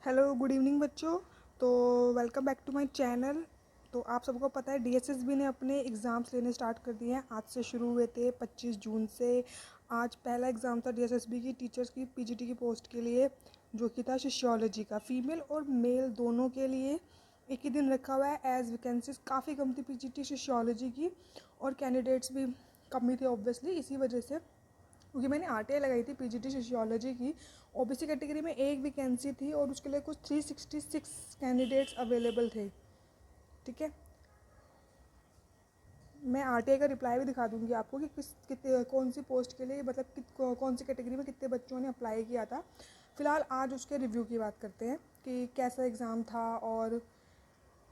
Hello good evening बच्चों। तो welcome back to my channel. तो आप सबको पता है डीएसएसबी ने अपने एग्ज़ाम्स लेने स्टार्ट कर दिए हैं। आज से शुरू हुए थे 25 जून से। आज पहला एग्ज़ाम था डीएसएसबी की टीचर्स की पीजीटी की पोस्ट के लिए, जो कि था सोशियोलॉजी का। फीमेल और मेल दोनों के लिए एक ही दिन रखा हुआ है। एज वैकेंसीज काफ़ी कम थी पीजीटी सोशियोलॉजी की, और कैंडिडेट्स भी कम ही थे ऑब्वियसली। इसी वजह से, क्योंकि मैंने आरटीआई लगाई थी पीजीटी सोशियोलॉजी की, ओबीसी कैटेगरी में एक वैकेंसी थी और उसके लिए कुछ 366 कैंडिडेट्स अवेलेबल थे। ठीक है, मैं आरटीआई का रिप्लाई भी दिखा दूंगी आपको कि कितने कौन सी पोस्ट के लिए, मतलब कौन सी कैटेगरी में कितने बच्चों ने अप्लाई किया था। फ़िलहाल आज उसके रिव्यू की बात करते हैं कि कैसा एग्ज़ाम था और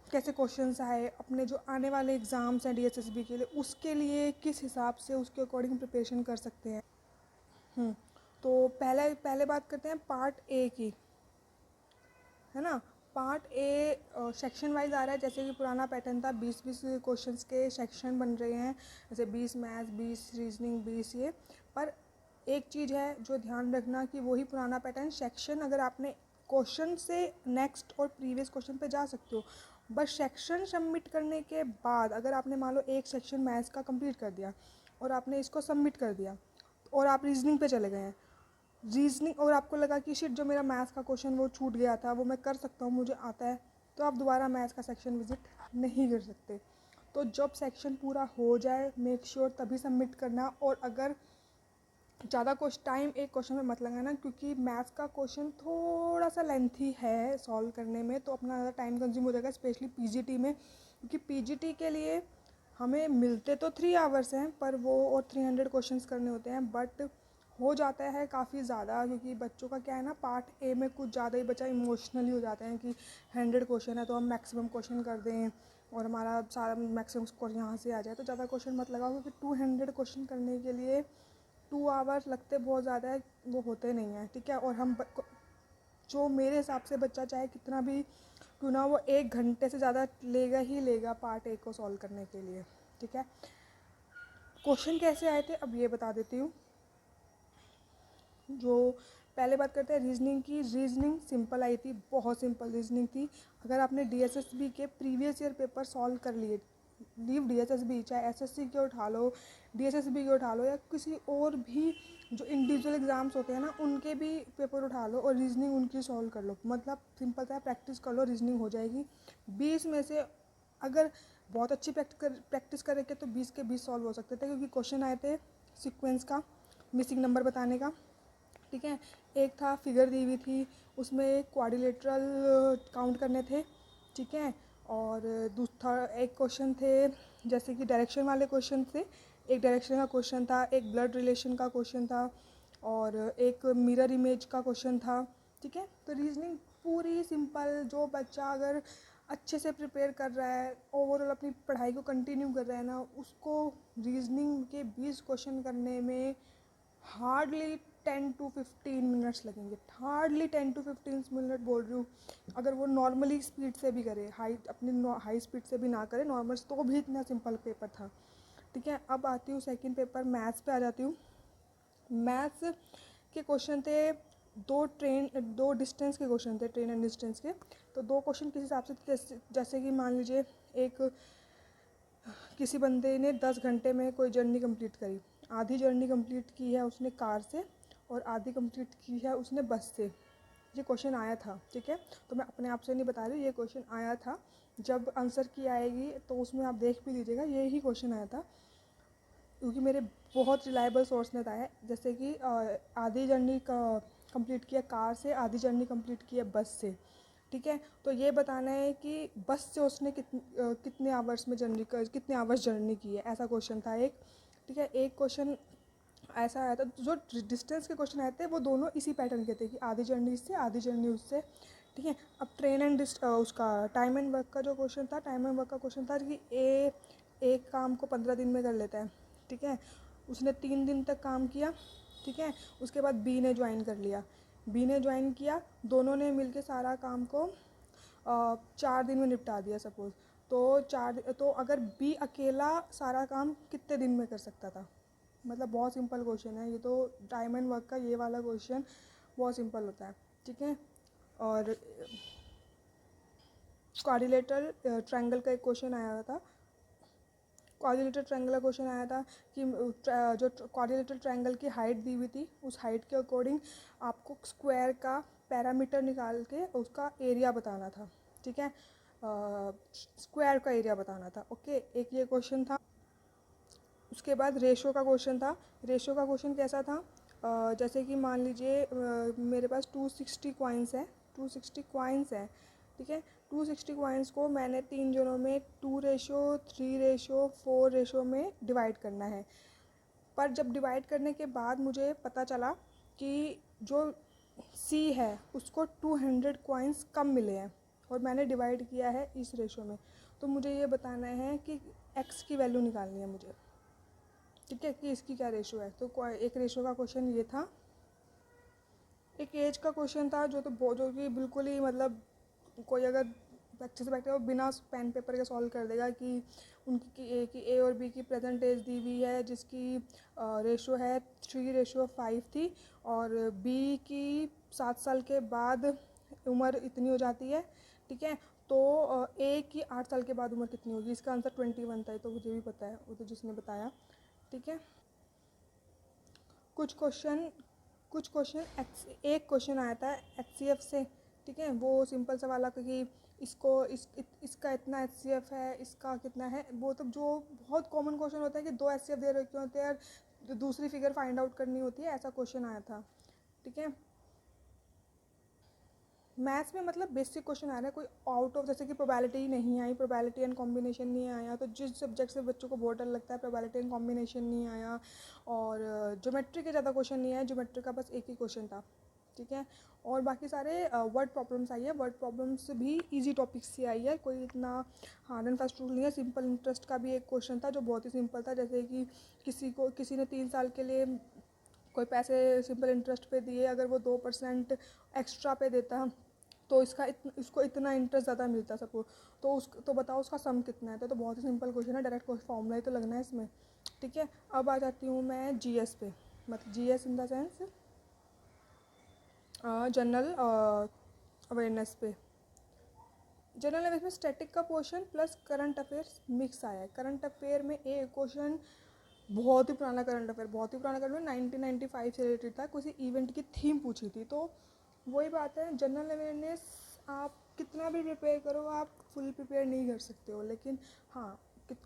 कैसे क्वेश्चंस आए। अपने जो आने वाले एग्ज़ाम्स हैं डीएसएसबी के लिए, उसके लिए किस हिसाब से उसके अकॉर्डिंग प्रिपरेशन कर सकते हैं। तो पहले बात करते हैं पार्ट ए की, है ना। पार्ट ए सेक्शन वाइज आ रहा है, जैसे कि पुराना पैटर्न था 20-20 क्वेश्चंस के सेक्शन बन रहे हैं, जैसे 20 मैथ्स, 20 रीजनिंग, 20 ये। पर एक चीज़ है जो ध्यान रखना कि वही पुराना पैटर्न सेक्शन, अगर आपने क्वेश्चन से नेक्स्ट और प्रीवियस क्वेश्चन पे जा सकते हो, बट सेक्शन सबमिट करने के बाद अगर आपने मान लो एक सेक्शन मैथ्स का कंप्लीट कर दिया और आपने इसको सबमिट कर दिया और आप रीजनिंग पे चले गए हैं, रीजनिंग, और आपको लगा कि शिट जो मेरा मैथ्स का क्वेश्चन वो छूट गया था, वो मैं कर सकता हूँ, मुझे आता है, तो आप दोबारा मैथ्स का सेक्शन विजिट नहीं कर सकते। तो जब सेक्शन पूरा हो जाए मेक श्योर तभी सबमिट करना। और अगर ज़्यादा कुछ टाइम एक क्वेश्चन में मत लगाना, क्योंकि मैथ्स का क्वेश्चन थोड़ा सा लेंथी है सॉल्व करने में, तो अपना ज़्यादा टाइम कंज्यूम हो जाएगा, स्पेशली पीजीटी में। क्योंकि पीजीटी के लिए हमें मिलते तो 3 आवर्स हैं, पर वो और 300 क्वेश्चंस करने होते हैं, बट हो जाता है काफ़ी ज़्यादा। क्योंकि बच्चों का क्या है ना, पार्ट ए में कुछ ज़्यादा ही बच्चा इमोशनली हो जाते हैं कि 100 क्वेश्चन है तो हम मैक्सिमम क्वेश्चन कर दें और हमारा सारा मैक्सिमम स्कोर यहाँ से आ जाए। तो ज़्यादा क्वेश्चन मत लगाओ, क्योंकि 200 क्वेश्चन करने के लिए 2 आवर्स लगते बहुत ज़्यादा है, वो होते नहीं हैं। ठीक है, और हम जो मेरे हिसाब से बच्चा चाहे कितना भी क्यों ना, वो 1 घंटे से ज़्यादा लेगा ही लेगा पार्ट ए को सॉल्व करने के लिए। ठीक है, क्वेश्चन कैसे आए थे अब ये बता देती हूँ। जो पहले बात करते हैं रीजनिंग की। रीजनिंग सिंपल आई थी, बहुत सिंपल रीजनिंग थी। अगर आपने डीएसएसबी के प्रीवियस ईयर पेपर सॉल्व कर लिए, लीव डीएसएसबी, चाहे एसएससी के उठा लो, डीएसएसबी के उठा लो, या किसी और भी जो इंडिविजुअल एग्ज़ाम्स होते हैं ना उनके भी पेपर उठा लो और रीजनिंग उनकी सॉल्व कर लो। मतलब सिंपल सा प्रैक्टिस कर लो, रीजनिंग हो जाएगी। 20 में से अगर बहुत अच्छी प्रैक्टिस करेंगे तो 20 के 20 सॉल्व हो सकते थे, क्योंकि क्वेश्चन आए थे सीक्वेंस का, मिसिंग नंबर बताने का। ठीक है, एक था फिगर दी हुई थी, उसमें क्वाड्रिलेटरल काउंट करने थे। ठीक है, और दूसरा एक क्वेश्चन थे, जैसे कि डायरेक्शन वाले क्वेश्चन थे। एक डायरेक्शन का क्वेश्चन था, एक ब्लड रिलेशन का क्वेश्चन था, और एक मिरर इमेज का क्वेश्चन था। ठीक है, तो रीजनिंग पूरी सिंपल। जो बच्चा अगर अच्छे से प्रिपेयर कर रहा है, ओवरऑल अपनी पढ़ाई को कंटिन्यू कर रहा है ना, उसको रीजनिंग के 20 क्वेश्चन करने में हार्डली 10 to 15 मिनट्स लगेंगे। हार्डली 10 to 15 मिनट बोल रही हूँ। अगर वो नॉर्मली स्पीड से भी करे, अपनी हाई स्पीड से भी ना करे, नॉर्मल, तो भी इतना सिंपल पेपर था। ठीक है, अब आती हूँ सेकंड पेपर मैथ्स पे आ जाती हूँ। मैथ्स के क्वेश्चन थे दो डिस्टेंस के क्वेश्चन थे, ट्रेन एंड डिस्टेंस के। तो दो क्वेश्चन किस हिसाब से, जैसे कि मान लीजिए एक किसी बंदे ने 10 घंटे में कोई जर्नी कंप्लीट करी। आधी जर्नी कंप्लीट की है उसने कार से और आधी कंप्लीट की है उसने बस से। ये क्वेश्चन आया था। ठीक है, तो मैं अपने आप से नहीं बता रही, ये क्वेश्चन आया था। जब आंसर की आएगी तो उसमें आप देख भी लीजिएगा, यही क्वेश्चन आया था, क्योंकि मेरे बहुत रिलायबल सोर्स ने बताया। जैसे कि आधी जर्नी का कंप्लीट किया कार से, आधी जर्नी कंप्लीट की है बस से। ठीक है, तो ये बताना है कि बस से उसने कितने आवर्स में कितने आवर्स जर्नी की है, ऐसा क्वेश्चन था एक। ठीक है, एक क्वेश्चन ऐसा आया था। जो डिस्टेंस के क्वेश्चन आए थे वो दोनों इसी पैटर्न के थे कि आधी जर्नी इससे, आधी जर्नी उससे। ठीक है, अब ट्रेन एंड उसका टाइम एंड वर्क का जो क्वेश्चन था, टाइम एंड वर्क का क्वेश्चन था कि एक काम को 15 दिन में कर लेता है। ठीक है, उसने 3 दिन तक काम किया। ठीक है, उसके बाद बी ने ज्वाइन कर लिया। बी ने ज्वाइन किया, दोनों ने मिलके सारा काम को 4 दिन में निपटा दिया सपोज़। तो अगर बी अकेला सारा काम कितने दिन में कर सकता था। मतलब बहुत सिंपल क्वेश्चन है ये तो, टाइम एंड वर्क का ये वाला क्वेश्चन बहुत सिंपल होता है। ठीक है, और क्वाड्रिलेटरल ट्रायंगल का एक क्वेश्चन आया था। क्वाड्रिलेटरल ट्रायंगल का क्वेश्चन आया था कि जो क्वाड्रिलेटरल ट्रायंगल की हाइट दी हुई थी, उस हाइट के अकॉर्डिंग आपको स्क्वायर का पैरामीटर निकाल के उसका एरिया बताना था। ठीक है, स्क्वायर का एरिया बताना था। ओके, एक ये क्वेश्चन था। उसके बाद रेशो का क्वेश्चन था। रेशो का क्वेश्चन कैसा था, जैसे कि मान लीजिए मेरे पास 260 कॉइन्स है, 260 कॉइन्स है। ठीक है, 260 कॉइन्स को मैंने 3 जनों में 2:3:4 में डिवाइड करना है। पर जब डिवाइड करने के बाद मुझे पता चला कि जो सी है उसको 200 कॉइन्स कम मिले हैं और मैंने डिवाइड किया है इस रेशो में। तो मुझे ये बताना है कि एक्स की वैल्यू निकालनी है मुझे। ठीक है, कि इसकी क्या रेशो है। तो एक रेशो का क्वेश्चन ये था। एक एज का क्वेश्चन था जो कि बिल्कुल ही मतलब कोई अगर अच्छे से बैठे वो बिना पेन पेपर के सॉल्व कर देगा कि उनकी ए और बी की प्रेजेंट एज दी हुई है जिसकी रेशो है 3:5 थी, और बी की 7 साल के बाद उम्र इतनी हो जाती है। ठीक है, तो ए की 8 साल के बाद उम्र कितनी होगी। इसका आंसर 21 था, तो मुझे भी पता है, वो तो जिसने बताया। ठीक है, कुछ क्वेश्चन एक क्वेश्चन आया था HCF से। ठीक है, वो सिंपल सा वाला कि इसका इतना HCF है, इसका कितना है। वो तो जो बहुत कॉमन क्वेश्चन होता है कि 2 HCF दे रखे होते हैं और दूसरी फिगर फाइंड आउट करनी होती है, ऐसा क्वेश्चन आया था। ठीक है, मैथ्स में मतलब बेसिक क्वेश्चन आ रहा है, कोई आउट ऑफ, जैसे कि प्रोबेबिलिटी नहीं आई, प्रोबेबिलिटी एंड कॉम्बिनेशन नहीं आया। तो जिस सब्जेक्ट से बच्चों को बहुत डर लगता है, प्रोबेबिलिटी एंड कॉम्बिनेशन नहीं आया। और ज्योमेट्री के ज़्यादा क्वेश्चन नहीं आया, ज्योमेट्री का बस एक ही क्वेश्चन था। ठीक है, और बाकी सारे वर्ड प्रॉब्लम्स आई है। वर्ड प्रॉब्लम्स भी इजी टॉपिक्स से आई है, कोई इतना हार्ड एंड फास्ट रूल नहीं है। सिंपल इंटरेस्ट का भी एक क्वेश्चन था जो बहुत ही सिंपल था, जैसे कि किसी ने 3 साल के लिए कोई पैसे सिंपल इंटरेस्ट पे दिए, अगर वो 2% एक्स्ट्रा पे देता तो इसको इतना इंटरेस्ट ज़्यादा मिलता सबको, तो बताओ उसका सम कितना है। तो बहुत ही सिंपल क्वेश्चन है, डायरेक्ट फॉर्मूला ही तो लगना है इसमें। ठीक है, अब आ जाती हूँ मैं जीएस पे, मतलब GS in the sense general awareness पे। जनरल अवेयरनेस में स्टैटिक का portion plus current affairs mix आया है। करंट अफेयर में एक क्वेश्चन बहुत ही पुराना करंट अफेयर, बहुत ही पुराना करंट अफेयर 1995 से रिलेटेड था, किसी इवेंट की थीम पूछी थी। तो वही बात है, जनरल अवेयरनेस आप कितना भी प्रिपेयर करो आप फुल प्रिपेयर नहीं कर सकते हो। लेकिन हाँ,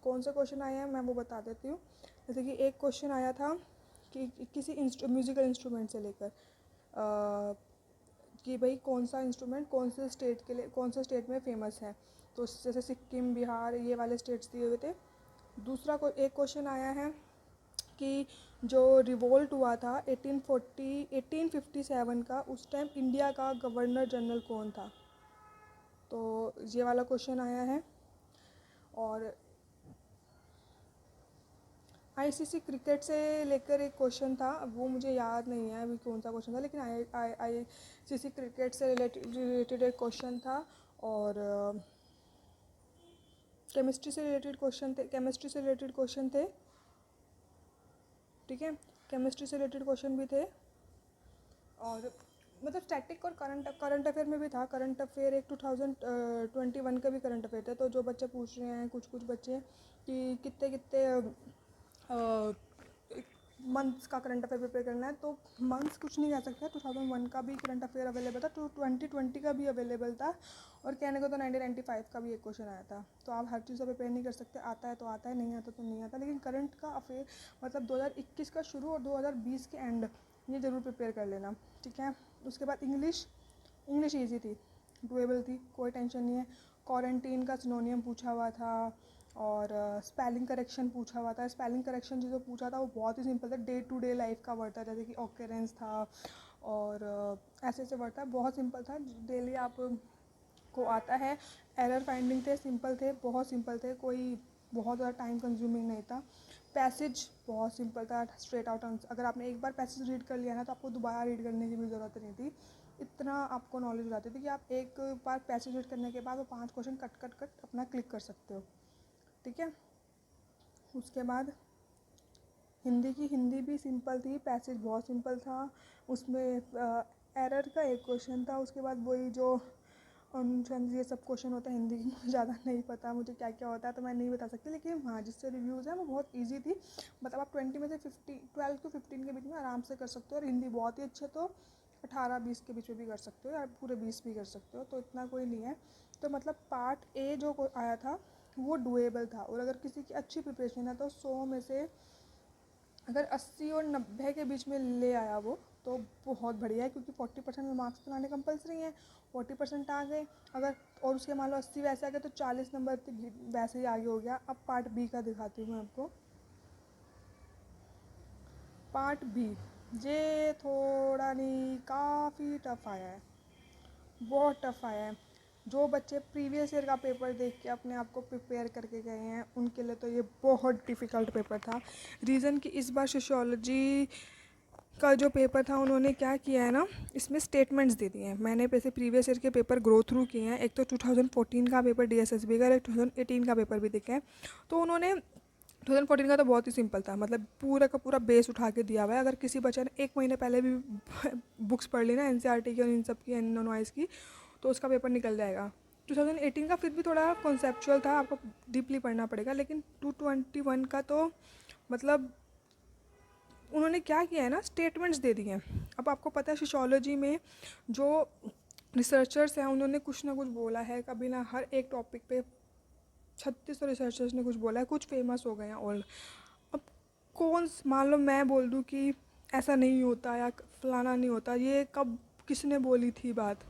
कौन सा क्वेश्चन आया है मैं वो बता देती हूँ। जैसे कि एक क्वेश्चन आया था कि किसी म्यूज़िकल इंस्ट्रूमेंट से लेकर कि भाई कौन सा इंस्ट्रूमेंट कौन से स्टेट में फ़ेमस है। तो जैसे सिक्किम, बिहार, ये वाले स्टेट्स दिए हुए थे। एक क्वेश्चन आया है कि जो रिवोल्ट हुआ था 1857 का, उस टाइम इंडिया का गवर्नर जनरल कौन था। तो ये वाला क्वेश्चन आया है। और आईसीसी क्रिकेट से लेकर एक क्वेश्चन था, अब वो मुझे याद नहीं है अभी कौन सा क्वेश्चन था, लेकिन आईसीसी क्रिकेट से रिलेटेड एक क्वेश्चन था। और केमिस्ट्री से रिलेटेड क्वेश्चन थे। ठीक है, केमिस्ट्री से रिलेटेड क्वेश्चन भी थे। और मतलब स्टैटिक और करंट अफेयर में भी था। करंट अफेयर एक 2021 का भी करंट अफेयर था। तो जो बच्चे पूछ रहे हैं, कुछ बच्चे कि कितने कितने मंथ्स का करंट अफेयर प्रिपेयर करना है, तो मंथ्स कुछ नहीं कह सकता। 2001 का भी करंट अफेयर अवेलेबल था, तो 2020 का भी अवेलेबल था, और कहने को तो 1995 का भी एक क्वेश्चन आया था। तो आप हर चीज़ का प्रिपेयर नहीं कर सकते, आता है तो आता है, नहीं आता तो नहीं आता। लेकिन करंट का अफेयर मतलब 2021 का शुरू और 2020 के एंड, ये ज़रूर प्रिपेयर कर लेना। ठीक है, उसके बाद इंग्लिश ईजी थी, डुएबल थी, कोई टेंशन नहीं है। क्वारंटीन का सिनोनियम पूछा हुआ था, और स्पेलिंग करेक्शन पूछा हुआ था। स्पेलिंग करेक्शन जो पूछा था वो बहुत ही सिंपल था, डे टू डे लाइफ का वर्ड था, जैसे कि ऑकरेंस था, और ऐसे वर्ड था, बहुत सिंपल था, डेली आप को आता है। एरर फाइंडिंग थे, सिंपल थे, बहुत सिंपल थे, कोई बहुत ज़्यादा टाइम कंज्यूमिंग नहीं था। पैसेज बहुत सिंपल था, स्ट्रेट आउट आंसर। अगर आपने एक बार पैसेज रीड कर लिया ना तो आपको दोबारा रीड करने की भी ज़रूरत नहीं थी, इतना आपको नॉलेज हो जाती थी कि आप एक बार पैसेज रीड करने के बाद वो 5 क्वेश्चन कट अपना क्लिक कर सकते हो। ठीक है, उसके बाद हिंदी भी सिंपल थी, पैसेज बहुत सिंपल था, उसमें एरर का एक क्वेश्चन था, उसके बाद वही जो अनुशंस ये सब क्वेश्चन होता है हिंदी की, मुझे ज़्यादा नहीं पता मुझे क्या क्या होता है तो मैं नहीं बता सकती, लेकिन हाँ जिससे रिव्यूज़ है वो बहुत इजी थी। मतलब आप 20 में से 12 to 15 के बीच में आराम से कर सकते हो, और हिंदी बहुत ही अच्छे तो 18-20 के बीच में भी कर सकते हो, या पूरे 20 भी कर सकते हो, तो इतना कोई नहीं है। तो मतलब पार्ट ए जो आया था वो डुएबल था, और अगर किसी की अच्छी प्रिपरेशन है तो 100 में से अगर 80 और 90 के बीच में ले आया वो तो बहुत बढ़िया है, क्योंकि 40% में मार्क्स तो लाने कंपलसरी हैं। 40% आ गए अगर, और उसके मान लो 80 वैसे आ गए तो 40 नंबर वैसे ही आगे हो गया। अब पार्ट बी का दिखाती हूँ मैं आपको। पार्ट बी ये थोड़ा नहीं, काफ़ी टफ आया है, बहुत टफ आया है। जो बच्चे प्रीवियस ईयर का पेपर देख के अपने आप को प्रिपेयर करके गए हैं उनके लिए तो ये बहुत डिफ़िकल्ट पेपर था। रीज़न कि इस बार सोशियोलॉजी का जो पेपर था उन्होंने क्या किया है ना, इसमें स्टेटमेंट्स दे दिए हैं। मैंने वैसे प्रीवियस ईयर के पेपर ग्रो थ्रू किए हैं, एक तो 2014 का पेपर डीएसएसबी का, एक 2018 का पेपर भी देखा है। तो उन्होंने 2014 का तो बहुत ही सिंपल था, मतलब पूरा का पूरा बेस उठा के दिया हुआ है। अगर किसी बच्चे ने 1 महीने पहले भी बुक्स पढ़ ली ना एनसीईआरटी की और इन सब की, नॉन वाइज की, तो उसका पेपर निकल जाएगा। 2018 का फिर भी थोड़ा कॉन्सेप्चुअल था, आपको डीपली पढ़ना पड़ेगा, लेकिन 221 का तो मतलब उन्होंने क्या किया है ना, स्टेटमेंट्स दे दिए हैं। अब आपको पता है सोशियोलॉजी में जो रिसर्चर्स हैं उन्होंने कुछ ना कुछ बोला है, कभी ना हर एक टॉपिक पे 3600 रिसर्चर्स ने कुछ बोला है, कुछ फेमस हो गए हैं ओल्ड। अब कौन, मान लो मैं बोल दूँ कि ऐसा नहीं होता या फलाना नहीं होता, ये कब किसने बोली थी बात,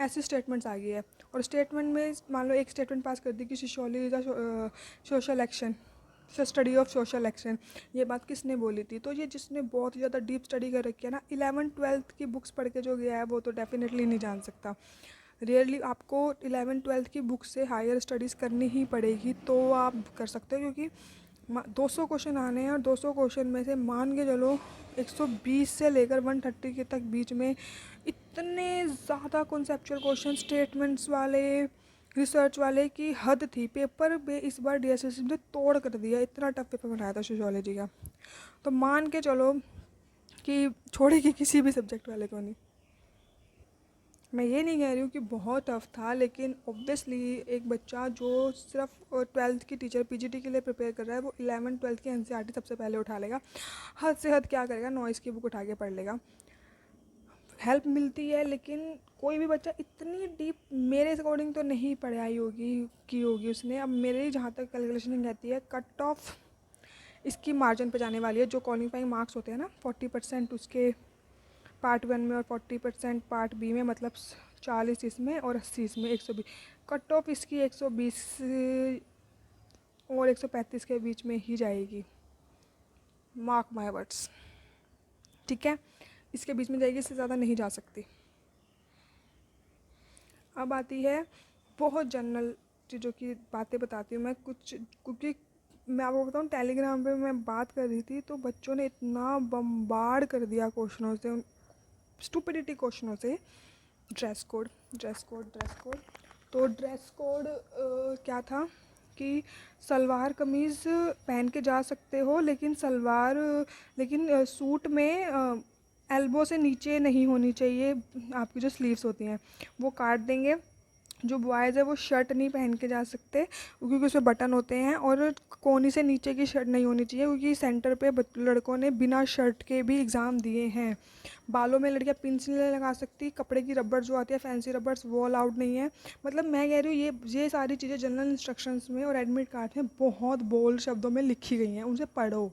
ऐसे स्टेटमेंट्स आ गई है। और स्टेटमेंट में मान लो एक स्टेटमेंट पास कर दी कि सोशियोलॉजी का social action, study of social action, ये बात किसने बोली थी। तो ये जिसने बहुत ही ज़्यादा डीप स्टडी कर रखी है ना, 11th-12th की बुक्स पढ़ के जो गया है वो तो डेफिनेटली नहीं जान सकता। रियरली आपको 11th-12th की बुक से हायर स्टडीज़ करनी ही पड़ेगी तो आप कर सकते हो, क्योंकि 200 क्वेश्चन आने हैं और 200 क्वेश्चन में से मान के चलो 120 से लेकर 130 के तक बीच में इतने ज़्यादा कॉन्सेप्चुअल क्वेश्चन, स्टेटमेंट्स वाले, रिसर्च वाले की हद थी। पेपर पे इस बार डीएसएससी ने तोड़ कर दिया, इतना टफ पेपर बनाया था सोशियोलॉजी का। तो मान के चलो कि छोड़ेगी किसी भी सब्जेक्ट वाले को नहीं। मैं ये नहीं कह रही हूँ कि बहुत टफ था, लेकिन ऑब्वियसली एक बच्चा जो सिर्फ 12th की टीचर पीजीटी के लिए प्रिपेयर कर रहा है वो 11th-12th की एनसीईआरटी सबसे पहले उठा लेगा। हद से हद क्या करेगा, नॉइज़ की बुक उठा के पढ़ लेगा। हेल्प मिलती है, लेकिन कोई भी बच्चा इतनी डीप मेरे अकॉर्डिंग तो नहीं पढ़ाई की होगी उसने। अब मेरे जहाँ तक कैलकुलेशन कहती है कट ऑफ इसकी मार्जिन पे जाने वाली है। जो क्वालिफाइंग मार्क्स होते हैं ना 40% उसके पार्ट 1 में और 40% पार्ट बी में, मतलब 40 इसमें और 80 इसमें, 120। कट ऑफ इसकी 120 और 135 के बीच में ही जाएगी, मार्क माय वर्ड्स, ठीक है। इसके बीच में जाएगी, इससे ज़्यादा नहीं जा सकती। अब आती है बहुत जनरल चीज़ों की बातें बताती हूँ मैं कुछ, क्योंकि मैं आपको बताऊँ टेलीग्राम पे मैं बात कर रही थी तो बच्चों ने इतना बम्बार्ड कर दिया क्वेश्चनों से, स्टूपिडिटी क्वेश्चनों से। Dress code, dress code, dress code. तो ड्रेस कोड क्या था कि सलवार कमीज़ पहन के जा सकते हो, लेकिन लेकिन सूट में एल्बो से नीचे नहीं होनी चाहिए, आपकी जो स्लीव्स होती हैं वो काट देंगे। जो बॉयज़ है वो शर्ट नहीं पहन के जा सकते क्योंकि उसमें बटन होते हैं, और कोहनी से नीचे की शर्ट नहीं होनी चाहिए क्योंकि सेंटर पे लड़कों ने बिना शर्ट के भी एग्ज़ाम दिए हैं। बालों में लड़कियां पिंस नहीं लगा सकती, कपड़े की रबड़ जो आती है फैंसी रबड़ वो अलाउड नहीं है। मतलब मैं कह रही हूँ ये सारी चीज़ें जनरल इंस्ट्रक्शंस में और एडमिट कार्ड में बहुत बोल्ड शब्दों में लिखी गई हैं, उनसे पढ़ो।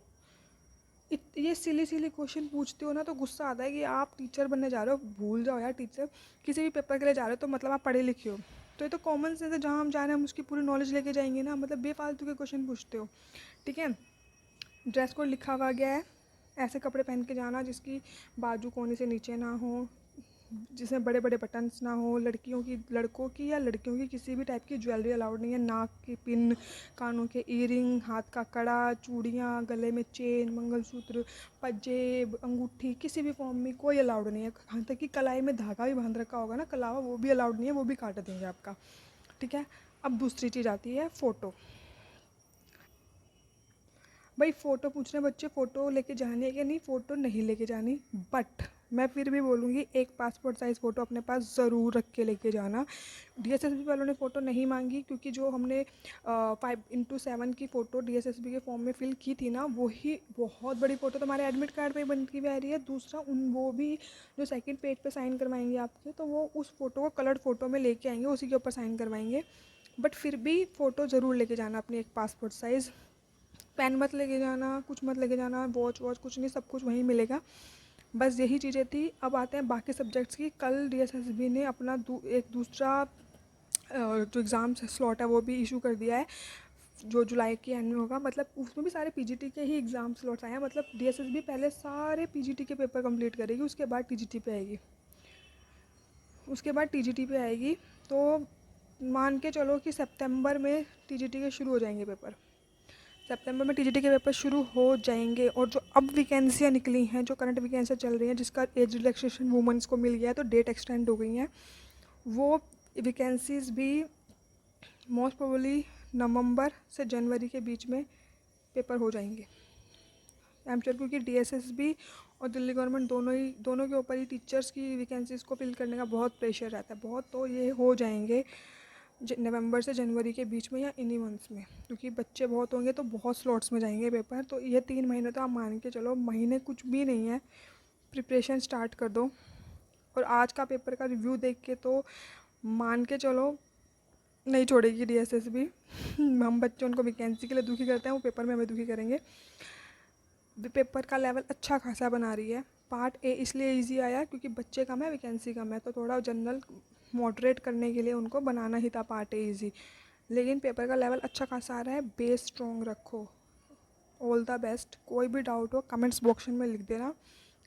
ये सिली सिली क्वेश्चन पूछते हो ना तो गुस्सा आता है कि आप टीचर बनने जा रहे हो, भूल जाओ यार टीचर, किसी भी पेपर के लिए जा रहे हो तो मतलब आप पढ़े लिखे हो। तो ये तो कॉमन सेंस है, जहाँ हम जा रहे हैं हम उसकी पूरी नॉलेज लेके जाएंगे ना, मतलब बेफालतू के क्वेश्चन पूछते हो, ठीक है। ड्रेस कोड लिखा हुआ गया है, ऐसे कपड़े पहन के जाना जिसकी बाजू कोने से नीचे ना हो, जिसमें बड़े बड़े बटन्स ना हो, लड़कों की या लड़कियों की किसी भी टाइप की ज्वेलरी अलाउड नहीं है, नाक की पिन, कानों के ईयरिंग, हाथ का कड़ा, चूड़ियाँ, गले में चेन, मंगलसूत्र, पंजेब, अंगूठी, किसी भी फॉर्म में कोई अलाउड नहीं है। यहाँ तक कि कलाई में धागा भी बांध रखा होगा ना कलावा, वो भी अलाउड नहीं है, वो भी काट देंगे आपका, ठीक है। अब दूसरी चीज़ आती है फ़ोटो। भाई फ़ोटो पूछ रहे हैं बच्चे, फ़ोटो लेके जानी है कि नहीं, फ़ोटो नहीं लेके जानी, बट मैं फिर भी बोलूँगी एक पासपोर्ट साइज़ फ़ोटो अपने पास ज़रूर रख के लेके जाना। डीएसएसबी वालों ने फ़ोटो नहीं मांगी, क्योंकि जो हमने 5x7 की फ़ोटो डीएसएसबी के फॉर्म में फ़िल की थी ना, वही बहुत बड़ी फ़ोटो तुम्हारे एडमिट कार्ड पे बन के आ रही है। दूसरा वो भी जो सेकंड पेज पे साइन करवाएंगे आपके, तो वो उस फ़ोटो को कलर्ड फ़ोटो में लेके आएंगे, उसी के ऊपर साइन करवाएंगे। बट फिर भी फ़ोटो ज़रूर लेके जाना अपनी एक पासपोर्ट साइज़। पेन मत लेके जाना, कुछ मत लेके जाना, वॉच कुछ नहीं, सब कुछ वहीं मिलेगा। बस यही चीज़ें थी। अब आते हैं बाकी सब्जेक्ट्स की। कल डीएसएसबी ने अपना एक दूसरा जो एग्ज़ाम स्लॉट है वो भी इशू कर दिया है, जो जुलाई के एंड में होगा। मतलब उसमें भी सारे पीजीटी के ही एग्ज़ाम स्लॉट्स आए हैं। मतलब डीएसएसबी पहले सारे पीजीटी के पेपर कंप्लीट करेगी, उसके बाद टीजीटी पे आएगी, तो मान के चलो कि सितंबर में टीजीटी के शुरू हो जाएंगे पेपर। सितंबर में टीजीटी के पेपर शुरू हो जाएंगे। और जो अब वैकेंसियाँ निकली हैं, जो करंट वैकेंसियाँ चल रही हैं, जिसका एज रिलैक्सेशन वुमेंस को मिल गया है, तो डेट एक्सटेंड हो गई हैं, वो वैकेंसीज़ भी मोस्ट प्रोबेबली नवंबर से जनवरी के बीच में पेपर हो जाएंगे। आई एम श्योर, क्योंकि डीएसएसबी और दिल्ली गवर्नमेंट दोनों के ऊपर ही टीचर्स की वैकेंसीज़ को फिल करने का बहुत प्रेशर रहता है, बहुत। तो ये हो जाएंगे नवंबर से जनवरी के बीच में या इन्हीं मंथ्स में, क्योंकि बच्चे बहुत होंगे तो बहुत स्लॉट्स में जाएंगे पेपर। तो ये 3 महीने तो आप मान के चलो, महीने कुछ भी नहीं है, प्रिपरेशन स्टार्ट कर दो। और आज का पेपर का रिव्यू देख के तो मान के चलो नहीं छोड़ेगी डीएसएसबी। हम बच्चों उनको वैकेंसी के लिए दुखी करते हैं, वो पेपर में हमें दुखी करेंगे। पेपर का लेवल अच्छा खासा बना रही है। पार्ट ए इसलिए इजी आया क्योंकि बच्चे कम है, वैकेंसी कम है, तो थोड़ा जनरल मॉडरेट करने के लिए उनको बनाना ही था पार्ट ए इजी। लेकिन पेपर का लेवल अच्छा खासा आ रहा है। बेस स्ट्रॉन्ग रखो। All the best. कोई भी डाउट हो कमेंट्स बॉक्स में लिख देना,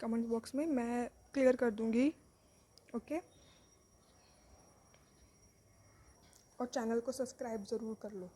कमेंट्स बॉक्स में मैं क्लियर कर दूँगी। ओके, और चैनल को सब्सक्राइब ज़रूर कर लो।